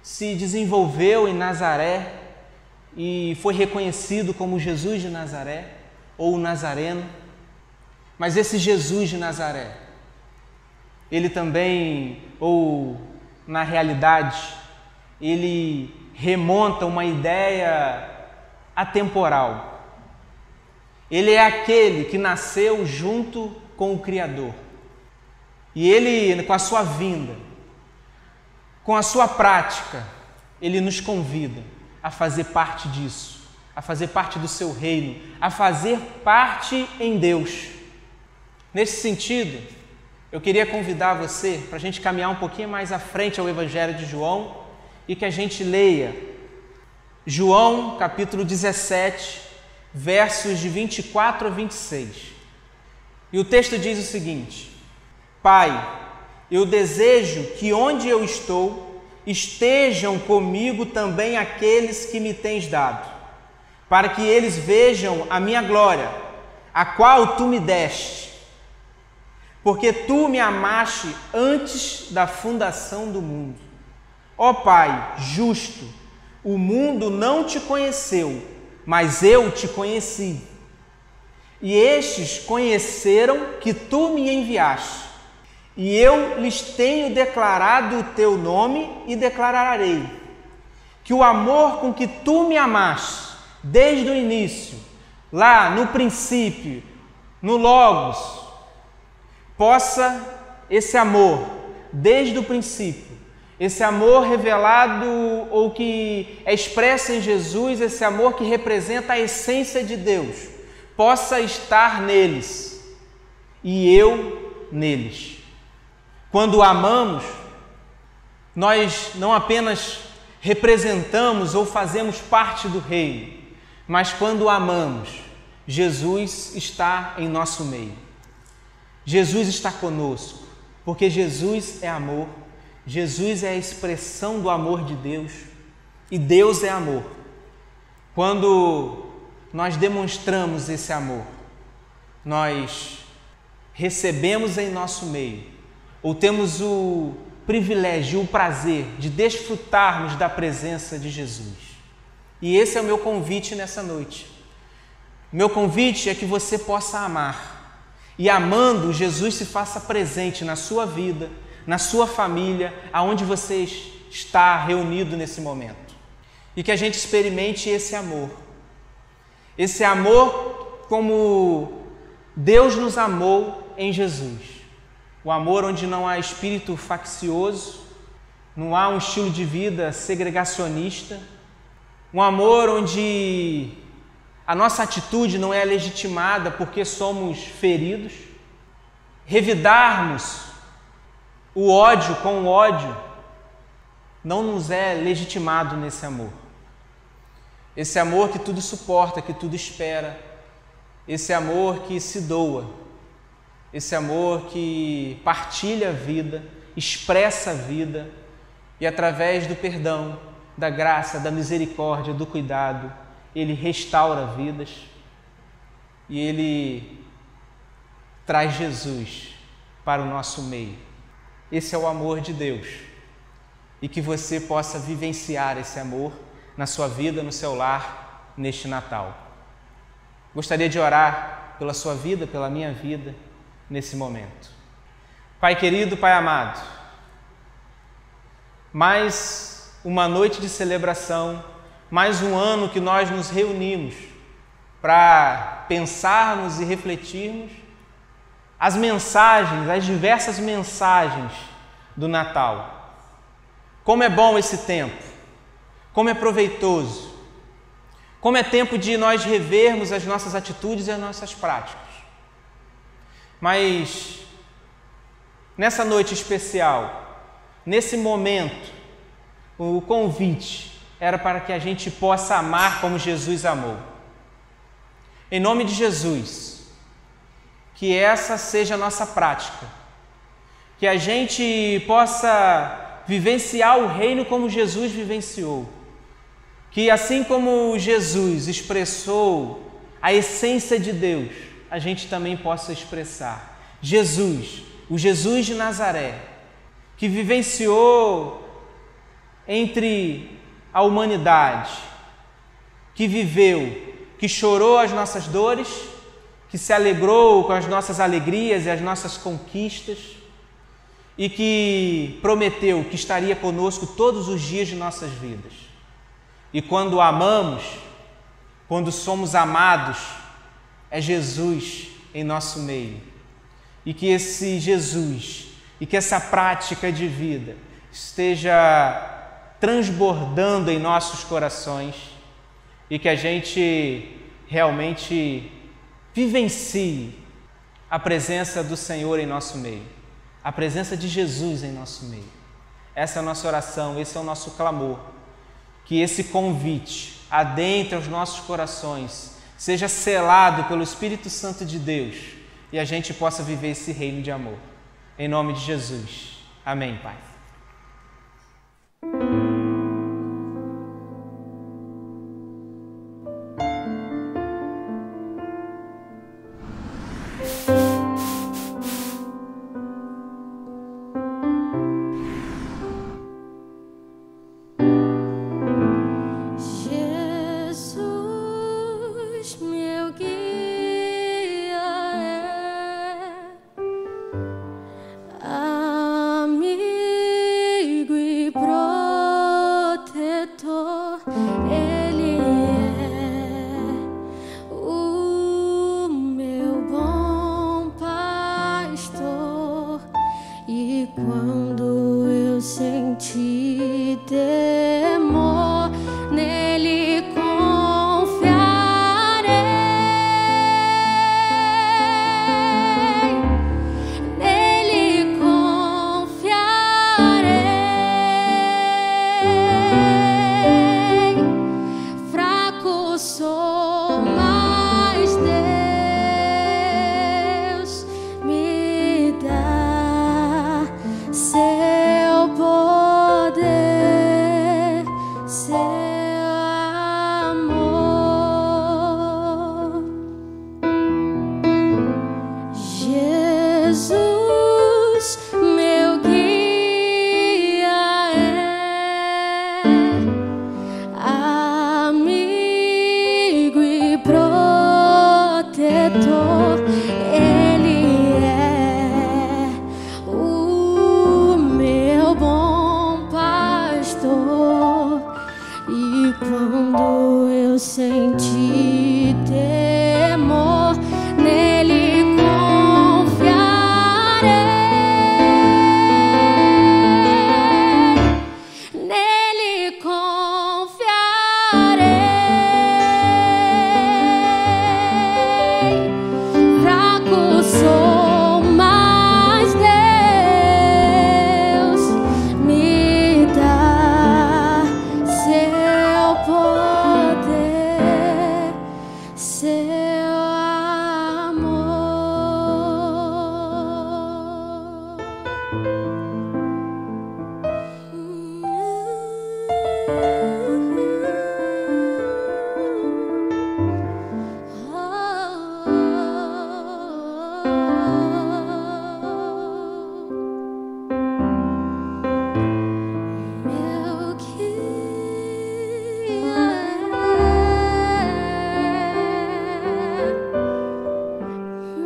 se desenvolveu em Nazaré e foi reconhecido como Jesus de Nazaré, ou Nazareno. Mas esse Jesus de Nazaré, ele também, ou na realidade, ele remonta uma ideia atemporal. Ele é aquele que nasceu junto com o Criador. E ele, com a sua vinda, com a sua prática, ele nos convida a fazer parte disso, a fazer parte do seu reino, a fazer parte em Deus. Nesse sentido, eu queria convidar você para a gente caminhar um pouquinho mais à frente ao Evangelho de João e que a gente leia João capítulo 17, versos de 24 a 26. E o texto diz o seguinte: Pai, eu desejo que onde eu estou estejam comigo também aqueles que me tens dado, para que eles vejam a minha glória, a qual tu me deste, porque tu me amaste antes da fundação do mundo. Ó Pai justo, o mundo não te conheceu, mas eu te conheci. E estes conheceram que tu me enviaste. E eu lhes tenho declarado o teu nome e declararei que o amor com que tu me amaste desde o início, lá no princípio, no Logos, possa esse amor, desde o princípio, esse amor revelado ou que é expresso em Jesus, esse amor que representa a essência de Deus, possa estar neles e eu neles. Quando amamos, nós não apenas representamos ou fazemos parte do reino, mas quando amamos, Jesus está em nosso meio. Jesus está conosco, porque Jesus é amor, Jesus é a expressão do amor de Deus e Deus é amor. Quando nós demonstramos esse amor, nós recebemos em nosso meio ou temos o privilégio, o prazer de desfrutarmos da presença de Jesus. E esse é o meu convite nessa noite. Meu convite é que você possa amar. E amando, Jesus se faça presente na sua vida, na sua família, aonde você está reunido nesse momento. E que a gente experimente esse amor. Esse amor como Deus nos amou em Jesus. O amor onde não há espírito faccioso, não há um estilo de vida segregacionista, um amor onde a nossa atitude não é legitimada porque somos feridos. Revidarmos o ódio com o ódio não nos é legitimado nesse amor. Esse amor que tudo suporta, que tudo espera, esse amor que se doa, esse amor que partilha a vida, expressa a vida e através do perdão, da graça, da misericórdia, do cuidado, ele restaura vidas e ele traz Jesus para o nosso meio. Esse é o amor de Deus e que você possa vivenciar esse amor na sua vida, no seu lar, neste Natal. Gostaria de orar pela sua vida, pela minha vida, nesse momento. Pai querido, Pai amado, mais uma noite de celebração, mais um ano que nós nos reunimos para pensarmos e refletirmos as mensagens, as diversas mensagens do Natal. Como é bom esse tempo, como é proveitoso, como é tempo de nós revermos as nossas atitudes e as nossas práticas. Mas nessa noite especial, nesse momento, o convite era para que a gente possa amar como Jesus amou. Em nome de Jesus, que essa seja a nossa prática, que a gente possa vivenciar o reino como Jesus vivenciou, que assim como Jesus expressou a essência de Deus, a gente também possa expressar Jesus, o Jesus de Nazaré, que vivenciou entre a humanidade, que viveu, que chorou as nossas dores, que se alegrou com as nossas alegrias e as nossas conquistas e que prometeu que estaria conosco todos os dias de nossas vidas. E quando amamos, quando somos amados, é Jesus em nosso meio. E que esse Jesus e que essa prática de vida esteja transbordando em nossos corações e que a gente realmente vivencie a presença do Senhor em nosso meio, a presença de Jesus em nosso meio. Essa é a nossa oração, esse é o nosso clamor, que esse convite adentre aos nossos corações, seja selado pelo Espírito Santo de Deus e a gente possa viver esse reino de amor. Em nome de Jesus. Amém, Pai. quando eu senti temor, nele confiarei, nele confiarei. Fraco sou, mas Deus me dá seu poder, seu meu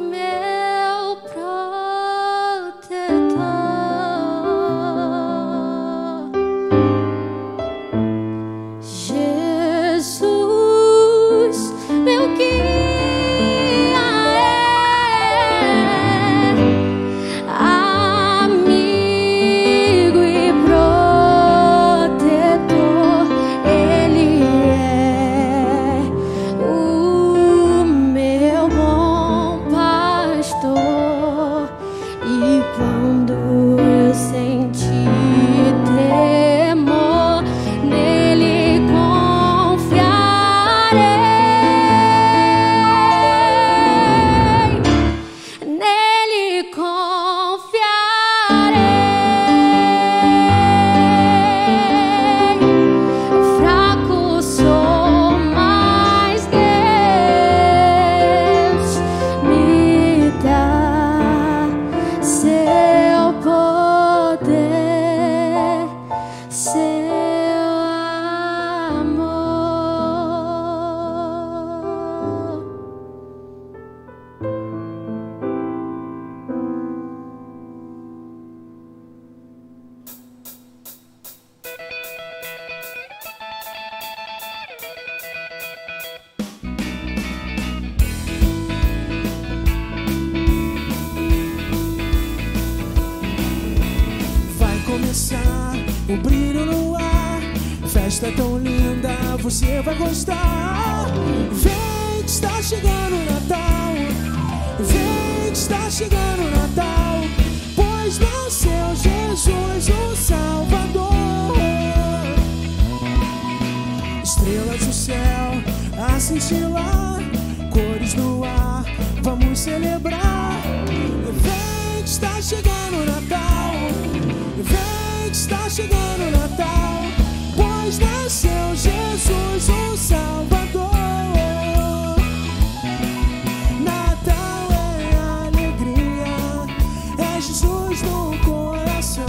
meu protetor, Jesus, meu guia amigo e protetor, Ele é o meu bom pastor. E quando eu senti temor, nele confiarei, nele confiarei. Fraco sou, mas Deus me dá seu poder, seu amor. Vai começar o brilho no ar, festa tão linda, você vai gostar. Vem que está chegando o Natal, vem que está chegando o Natal, pois nasceu Jesus, o Salvador. Estrelas do céu a cintilar, cores no ar, vamos celebrar. Vem que está chegando o Natal, vem que está chegando o Natal, pois nasceu Jesus, o Salvador. Natal é alegria, é Jesus no coração,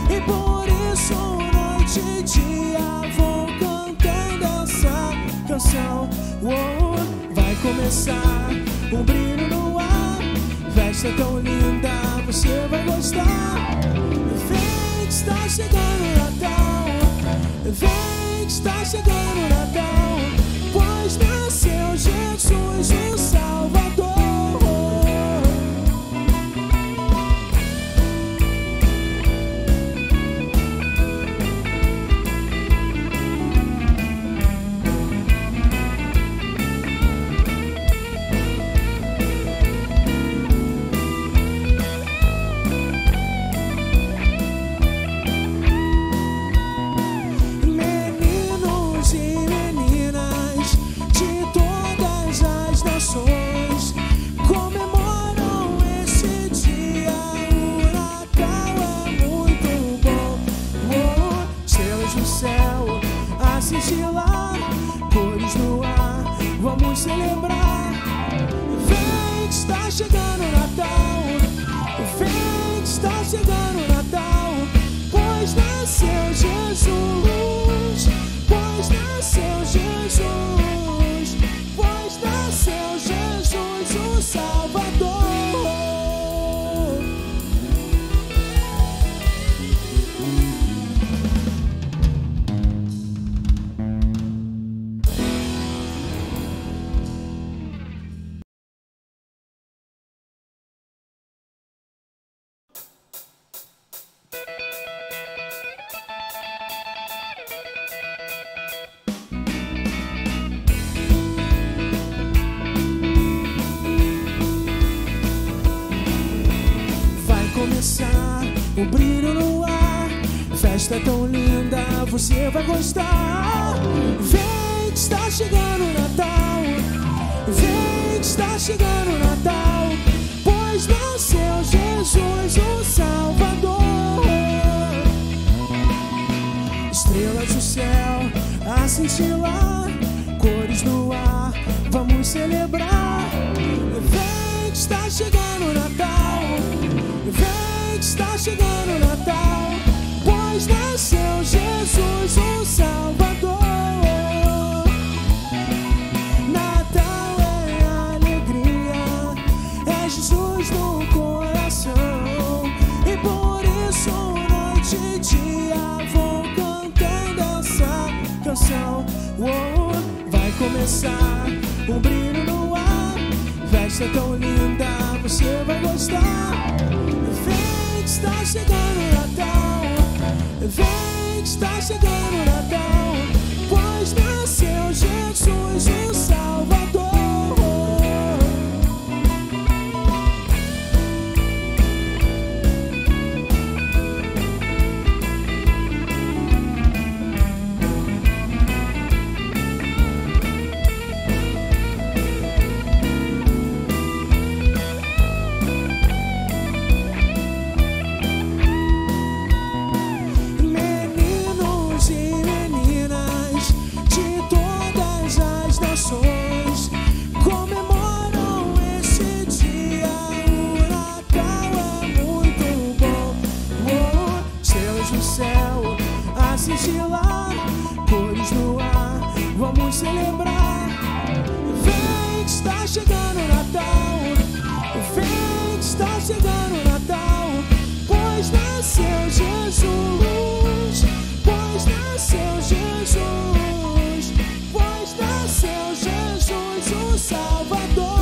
e por isso noite e dia vou cantando essa canção. Oh, vai começar um brilho no ar, festa tão linda, você vai gostar. Vem que está chegando o Natal, vem que está chegando o Natal, pois nasceu Jesus, o Salvador. Meninos e meninas de todas as nações comemoram esse dia. O Natal é muito bom. Oh, estrelas no céu a cintilar, cores no ar, vamos celebrar. Vem que está chegando o Natal, vem que está chegando o Natal, pois nasceu Jesus, pois nasceu Jesus, pois nasceu Jesus, o Salvador. começar, o brilho no ar. Festa tão linda, você vai gostar. Vem que está chegando o Natal. Vem que está chegando o Natal. Pois nasceu Jesus, o Salvador. Estrelas do céu a cintilar, cores no ar, vamos celebrar. Vem que está chegando o Natal. Vem que está chegando o Natal. Pois nasceu Jesus, o Salvador. Natal é alegria, é Jesus no coração. E por isso noite e dia vou cantando essa canção. Vai começar um brilho no ar. Festa tão linda, você vai gostar. Vem que está chegando o Natal. Vem que está chegando o Natal. Pois nasceu Jesus, o Salvador. Comemoram esse dia, o Natal é muito bom. Estrelas no céu a cintilar, cores no ar, vamos celebrar. Vem que está chegando o Natal. Vem que está chegando o Natal. Pois nasceu Jesus. Pois nasceu Jesus. Pois nasceu Jesus, o Salvador.